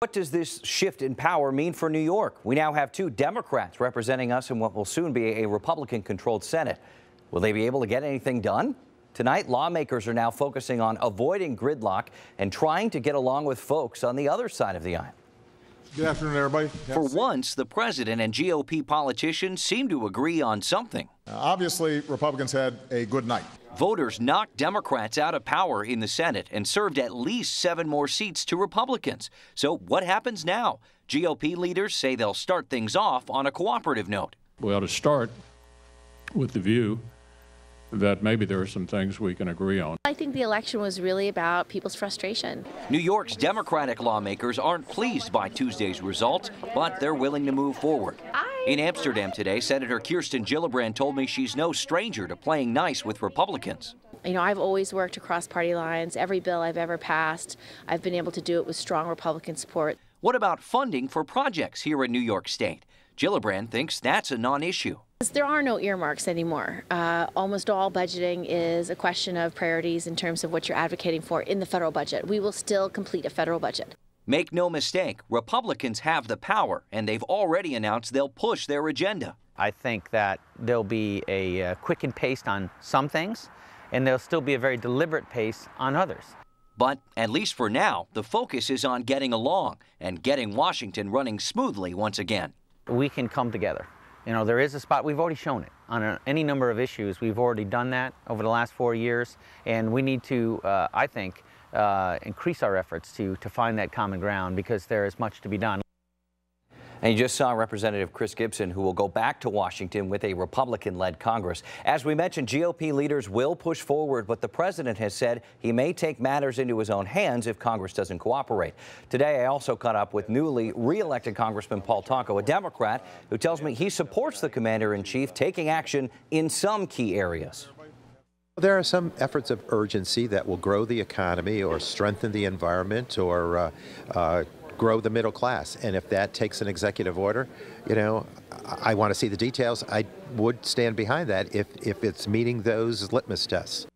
What does this shift in power mean for New York? We now have two Democrats representing us in what will soon be a Republican-controlled Senate. Will they be able to get anything done? Tonight, lawmakers are now focusing on avoiding gridlock and trying to get along with folks on the other side of the aisle. Good afternoon, everybody. For once, the president and GOP politicians seem to agree on something. Obviously, Republicans had a good night. Voters knocked Democrats out of power in the Senate and served at least 7 more seats to Republicans. So what happens now? GOP leaders say they'll start things off on a cooperative note. We ought to start with the view that maybe there are some things we can agree on. I think the election was really about people's frustration. New York's Democratic lawmakers aren't pleased by Tuesday's results, but they're willing to move forward. In Amsterdam today, Senator Kirsten Gillibrand told me she's no stranger to playing nice with Republicans. You know, I've always worked across party lines. Every bill I've ever passed, I've been able to do it with strong Republican support. What about funding for projects here in New York State? Gillibrand thinks that's a non-issue. There are no earmarks anymore. Almost all budgeting is a question of priorities in terms of what you're advocating for in the federal budget. We will still complete a federal budget. Make no mistake, Republicans have the power, and they've already announced they'll push their agenda. I think that there'll be a quickened pace on some things, and there'll still be a very deliberate pace on others. But at least for now, the focus is on getting along and getting Washington running smoothly once again. We can come together. You know, there is a spot, we've already shown it. On any number of issues, we've already done that over the last 4 years, and we need to, I think, increase our efforts to find that common ground because there is much to be done. And you just saw Representative Chris Gibson, who will go back to Washington with a Republican-led Congress. As we mentioned, GOP leaders will push forward, but the president has said he may take matters into his own hands if Congress doesn't cooperate. Today, I also caught up with newly re-elected Congressman Paul Tonko, a Democrat, who tells me he supports the commander-in-chief taking action in some key areas. There are some efforts of urgency that will grow the economy or strengthen the environment or grow the middle class. And if that takes an executive order, you know, I want to see the details. I would stand behind that if it's meeting those litmus tests.